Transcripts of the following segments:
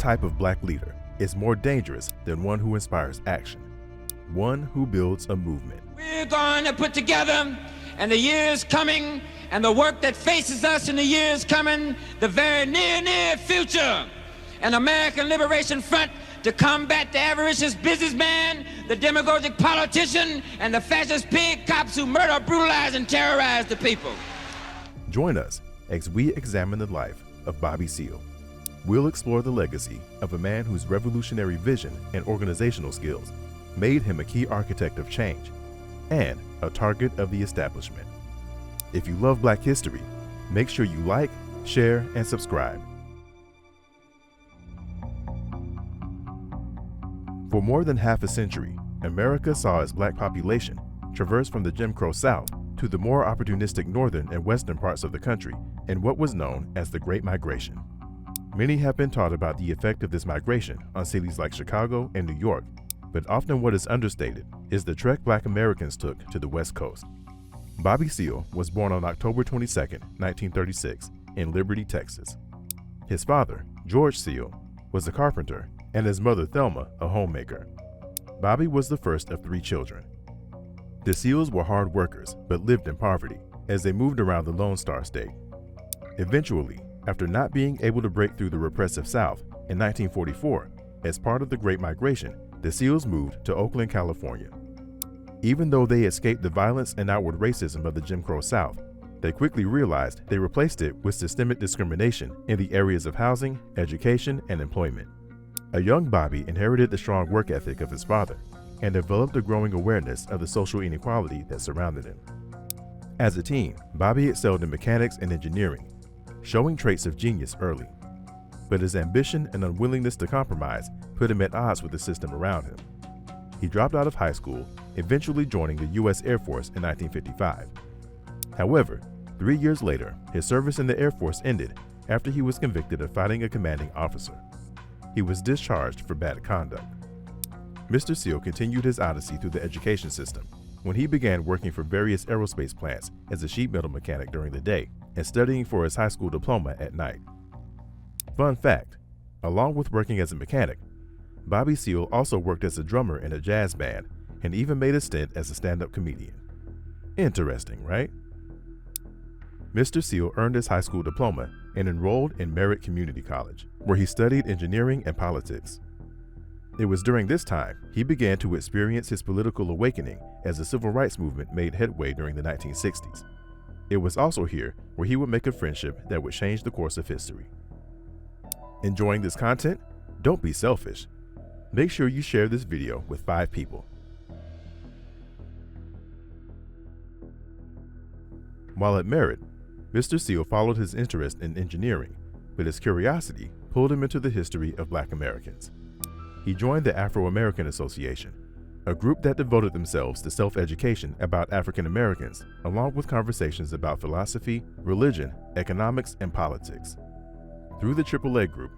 type of black leader is more dangerous than one who inspires action, one who builds a movement. We're going to put together, in the years coming, and the work that faces us in the years coming, the very near future, an American Liberation Front to combat the avaricious businessman, the demagogic politician, and the fascist pig cops who murder, brutalize, and terrorize the people. Join us as we examine the life of Bobby Seale. We'll explore the legacy of a man whose revolutionary vision and organizational skills made him a key architect of change and a target of the establishment. If you love Black history, make sure you like, share, and subscribe. For more than half a century, America saw its Black population traverse from the Jim Crow South to the more opportunistic northern and western parts of the country in what was known as the Great Migration. Many have been taught about the effect of this migration on cities like Chicago and New York, but often what is understated is the trek Black Americans took to the West Coast. Bobby Seale was born on October 22, 1936, in Liberty, Texas. His father, George Seale, was a carpenter, and his mother, Thelma, a homemaker. Bobby was the first of 3 children. The Seales were hard workers, but lived in poverty as they moved around the Lone Star State. Eventually, after not being able to break through the repressive South, in 1944, as part of the Great Migration, the Seales moved to Oakland, California. Even though they escaped the violence and outward racism of the Jim Crow South, they quickly realized they replaced it with systemic discrimination in the areas of housing, education, and employment. A young Bobby inherited the strong work ethic of his father and developed a growing awareness of the social inequality that surrounded him. As a teen, Bobby excelled in mechanics and engineering, showing traits of genius early. But his ambition and unwillingness to compromise put him at odds with the system around him. He dropped out of high school, eventually joining the U.S. Air Force in 1955. However, 3 years later, his service in the Air Force ended after he was convicted of fighting a commanding officer. He was discharged for bad conduct. Mr. Seale continued his odyssey through the education system when he began working for various aerospace plants as a sheet metal mechanic during the day and studying for his high school diploma at night. Fun fact, along with working as a mechanic, Bobby Seale also worked as a drummer in a jazz band and even made a stint as a stand-up comedian. Interesting, right? Mr. Seale earned his high school diploma and enrolled in Merritt Community College, where he studied engineering and politics. It was during this time he began to experience his political awakening as the civil rights movement made headway during the 1960s. It was also here where he would make a friendship that would change the course of history. Enjoying this content? Don't be selfish. Make sure you share this video with 5 people. While at Merritt, Mr. Seale followed his interest in engineering, but his curiosity pulled him into the history of Black Americans. He joined the Afro-American Association, a group that devoted themselves to self-education about African Americans, along with conversations about philosophy, religion, economics, and politics. Through the AAA group,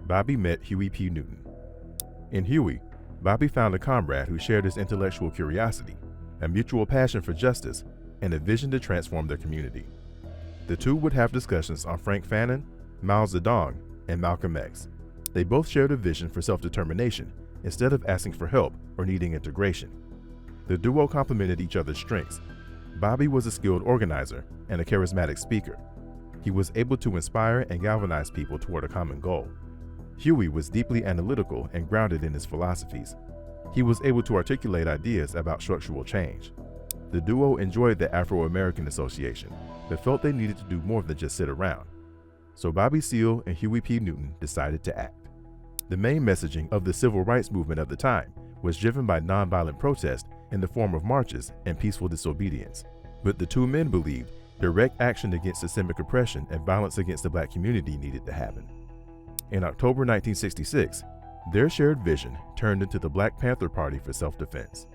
Bobby met Huey P. Newton. In Huey, Bobby found a comrade who shared his intellectual curiosity, a mutual passion for justice, and a vision to transform their community. The two would have discussions on Frank Fanon, Mao Zedong, and Malcolm X. They both shared a vision for self-determination instead of asking for help or needing integration. The duo complemented each other's strengths. Bobby was a skilled organizer and a charismatic speaker. He was able to inspire and galvanize people toward a common goal. Huey was deeply analytical and grounded in his philosophies. He was able to articulate ideas about structural change. The duo enjoyed the Afro-American Association, but felt they needed to do more than just sit around. So Bobby Seale and Huey P. Newton decided to act. The main messaging of the civil rights movement of the time was driven by nonviolent protest in the form of marches and peaceful disobedience. But the two men believed direct action against systemic oppression and violence against the Black community needed to happen. In October 1966, their shared vision turned into the Black Panther Party for Self-Defense.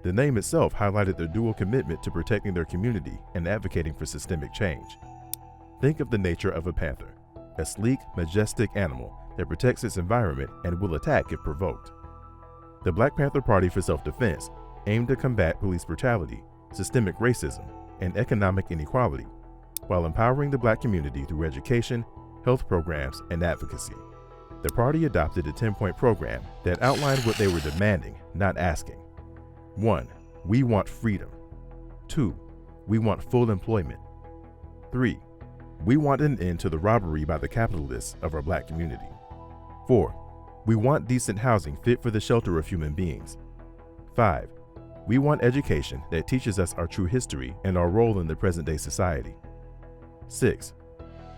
The name itself highlighted their dual commitment to protecting their community and advocating for systemic change. Think of the nature of a panther, a sleek, majestic animal that protects its environment and will attack if provoked. The Black Panther Party for Self-Defense aimed to combat police brutality, systemic racism, and economic inequality, while empowering the Black community through education, health programs, and advocacy. The party adopted a 10-point program that outlined what they were demanding, not asking. 1. We want freedom. 2. We want full employment. 3. We want an end to the robbery by the capitalists of our black community. 4. We want decent housing fit for the shelter of human beings. 5. We want education that teaches us our true history and our role in the present-day society. 6.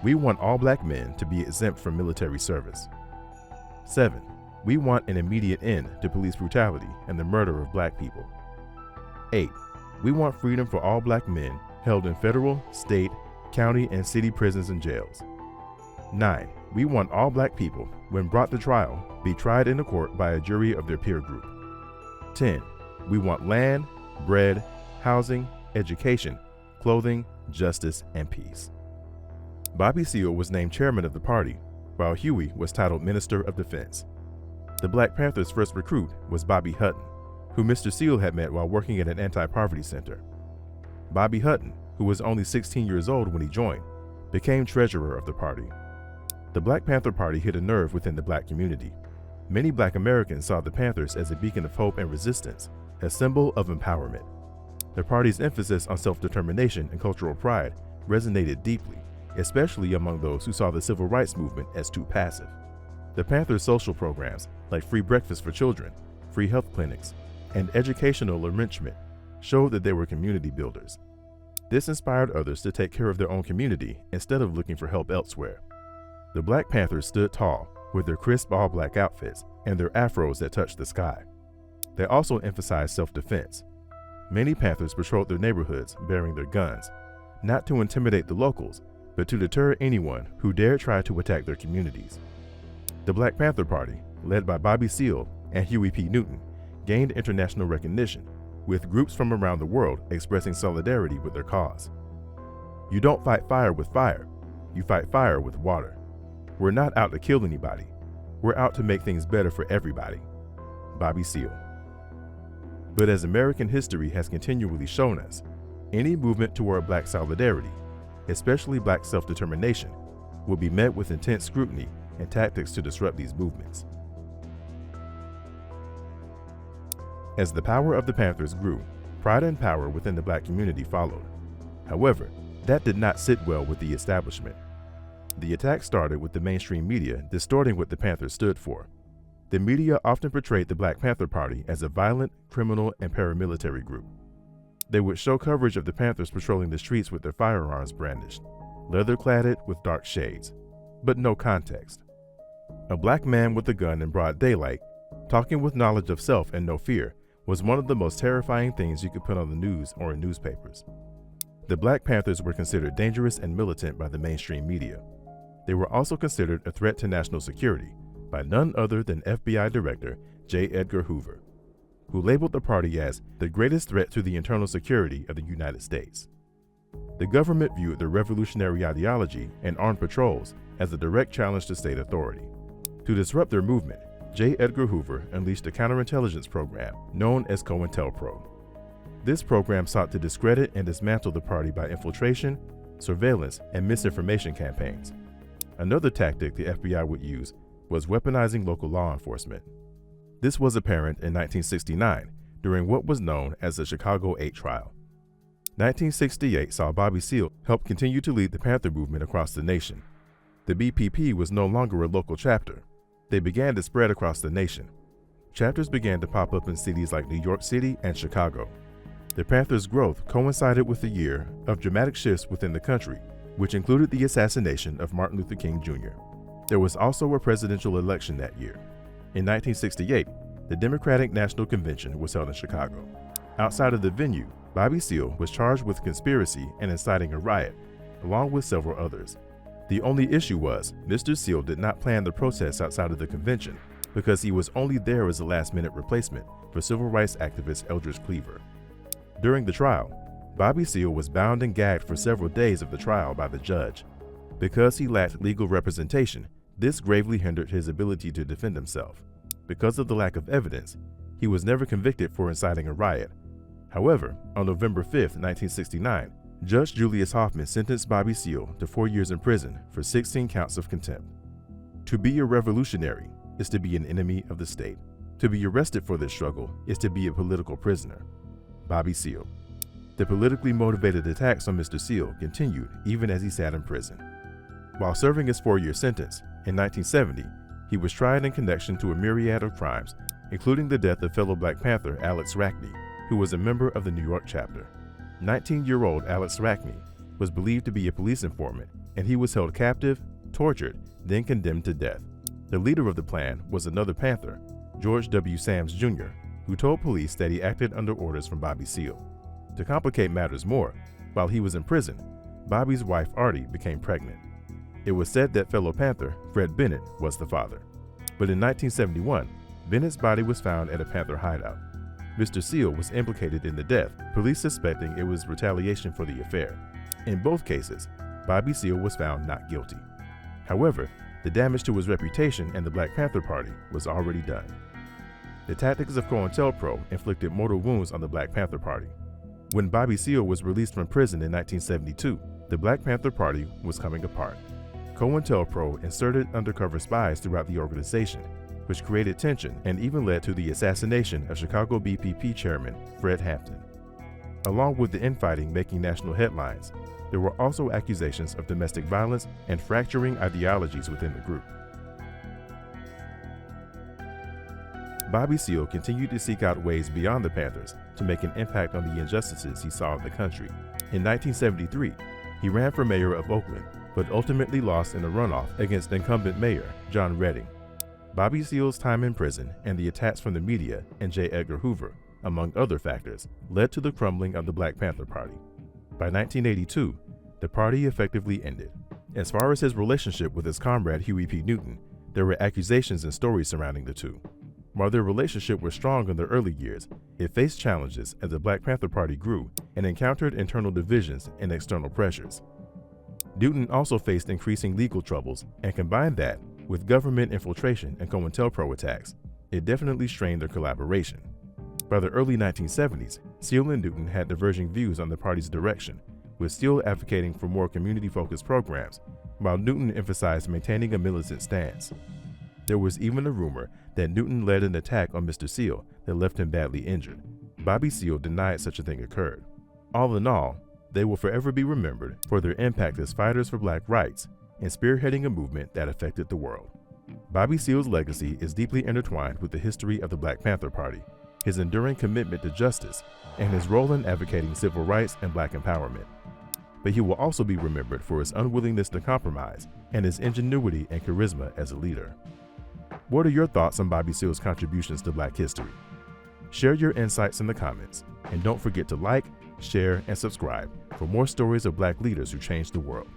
We want all black men to be exempt from military service. 7. We want an immediate end to police brutality and the murder of black people. 8. We want freedom for all black men held in federal, state, county, and city prisons and jails. 9. We want all black people, when brought to trial, be tried in a court by a jury of their peer group. 10. We want land, bread, housing, education, clothing, justice, and peace. Bobby Seale was named chairman of the party, while Huey was titled Minister of Defense. The Black Panthers' first recruit was Bobby Hutton, who Mr. Seale had met while working at an anti-poverty center. Bobby Hutton, who was only 16 years old when he joined, became treasurer of the party. The Black Panther Party hit a nerve within the black community. Many black Americans saw the Panthers as a beacon of hope and resistance, a symbol of empowerment. The party's emphasis on self-determination and cultural pride resonated deeply, especially among those who saw the civil rights movement as too passive. The Panthers' social programs, like free breakfast for children, free health clinics, and educational enrichment, showed that they were community builders. This inspired others to take care of their own community instead of looking for help elsewhere. The Black Panthers stood tall with their crisp all-black outfits and their afros that touched the sky. They also emphasized self-defense. Many Panthers patrolled their neighborhoods bearing their guns, not to intimidate the locals, but to deter anyone who dared try to attack their communities. The Black Panther Party, led by Bobby Seale and Huey P. Newton, gained international recognition, with groups from around the world expressing solidarity with their cause. You don't fight fire with fire, you fight fire with water. We're not out to kill anybody. We're out to make things better for everybody. Bobby Seale. But as American history has continually shown us, any movement toward black solidarity, especially black self-determination, will be met with intense scrutiny and tactics to disrupt these movements. As the power of the Panthers grew, pride and power within the black community followed. However, that did not sit well with the establishment. The attack started with the mainstream media distorting what the Panthers stood for. The media often portrayed the Black Panther Party as a violent, criminal, and paramilitary group. They would show coverage of the Panthers patrolling the streets with their firearms brandished, leather-cladded with dark shades, but no context. A black man with a gun in broad daylight, talking with knowledge of self and no fear, was one of the most terrifying things you could put on the news or in newspapers. The Black Panthers were considered dangerous and militant by the mainstream media. They were also considered a threat to national security by none other than FBI Director J. Edgar Hoover, who labeled the party as the greatest threat to the internal security of the United States. The government viewed their revolutionary ideology and armed patrols as a direct challenge to state authority. To disrupt their movement, J. Edgar Hoover unleashed a counterintelligence program known as COINTELPRO. This program sought to discredit and dismantle the party by infiltration, surveillance, and misinformation campaigns. Another tactic the FBI would use was weaponizing local law enforcement. This was apparent in 1969 during what was known as the Chicago 8 trial. 1968 saw Bobby Seale help continue to lead the Panther movement across the nation. The BPP was no longer a local chapter. They began to spread across the nation. Chapters began to pop up in cities like New York City and Chicago. The Panthers' growth coincided with a year of dramatic shifts within the country, which included the assassination of Martin Luther King Jr. There was also a presidential election that year. In 1968, the Democratic National Convention was held in Chicago. Outside of the venue, Bobby Seale was charged with conspiracy and inciting a riot, along with several others. The only issue was, Mr. Seale did not plan the protests outside of the convention because he was only there as a last-minute replacement for civil rights activist Eldridge Cleaver. During the trial, Bobby Seale was bound and gagged for several days of the trial by the judge. Because he lacked legal representation, this gravely hindered his ability to defend himself. Because of the lack of evidence, he was never convicted for inciting a riot. However, on November 5, 1969, Judge Julius Hoffman sentenced Bobby Seale to 4 years in prison for 16 counts of contempt. To be a revolutionary is to be an enemy of the state. To be arrested for this struggle is to be a political prisoner. Bobby Seale. The politically motivated attacks on Mr. Seale continued even as he sat in prison. While serving his 4-year sentence, in 1970, he was tried in connection to a myriad of crimes, including the death of fellow Black Panther Alex Rackney, who was a member of the New York chapter. 19-year-old Alex Rackney was believed to be a police informant, and he was held captive, tortured, then condemned to death. The leader of the plan was another Panther, George W. Sams Jr., who told police that he acted under orders from Bobby Seale. To complicate matters more, while he was in prison, Bobby's wife Artie became pregnant. It was said that fellow Panther Fred Bennett was the father. But in 1971, Bennett's body was found at a Panther hideout. Mr. Seale was implicated in the death, police suspecting it was retaliation for the affair. In both cases, Bobby Seale was found not guilty. However, the damage to his reputation and the Black Panther Party was already done. The tactics of COINTELPRO inflicted mortal wounds on the Black Panther Party. When Bobby Seale was released from prison in 1972, the Black Panther Party was coming apart. COINTELPRO inserted undercover spies throughout the organization, which created tension and even led to the assassination of Chicago BPP chairman Fred Hampton. Along with the infighting making national headlines, there were also accusations of domestic violence and fracturing ideologies within the group. Bobby Seale continued to seek out ways beyond the Panthers to make an impact on the injustices he saw in the country. In 1973, he ran for mayor of Oakland, but ultimately lost in a runoff against incumbent mayor John Redding. Bobby Seale's time in prison and the attacks from the media and J. Edgar Hoover, among other factors, led to the crumbling of the Black Panther Party. By 1982, the party effectively ended. As far as his relationship with his comrade Huey P. Newton, there were accusations and stories surrounding the two. While their relationship was strong in the early years, it faced challenges as the Black Panther Party grew and encountered internal divisions and external pressures. Newton also faced increasing legal troubles, and combined that with government infiltration and COINTELPRO attacks, it definitely strained their collaboration. By the early 1970s, Seale and Newton had diverging views on the party's direction, with Seale advocating for more community-focused programs, while Newton emphasized maintaining a militant stance. There was even a rumor that Newton led an attack on Mr. Seale that left him badly injured. Bobby Seale denied such a thing occurred. All in all, they will forever be remembered for their impact as fighters for Black rights and spearheading a movement that affected the world. Bobby Seale's legacy is deeply intertwined with the history of the Black Panther Party, his enduring commitment to justice, and his role in advocating civil rights and Black empowerment. But he will also be remembered for his unwillingness to compromise and his ingenuity and charisma as a leader. What are your thoughts on Bobby Seale's contributions to Black history? Share your insights in the comments, and don't forget to like, share, and subscribe for more stories of Black leaders who changed the world.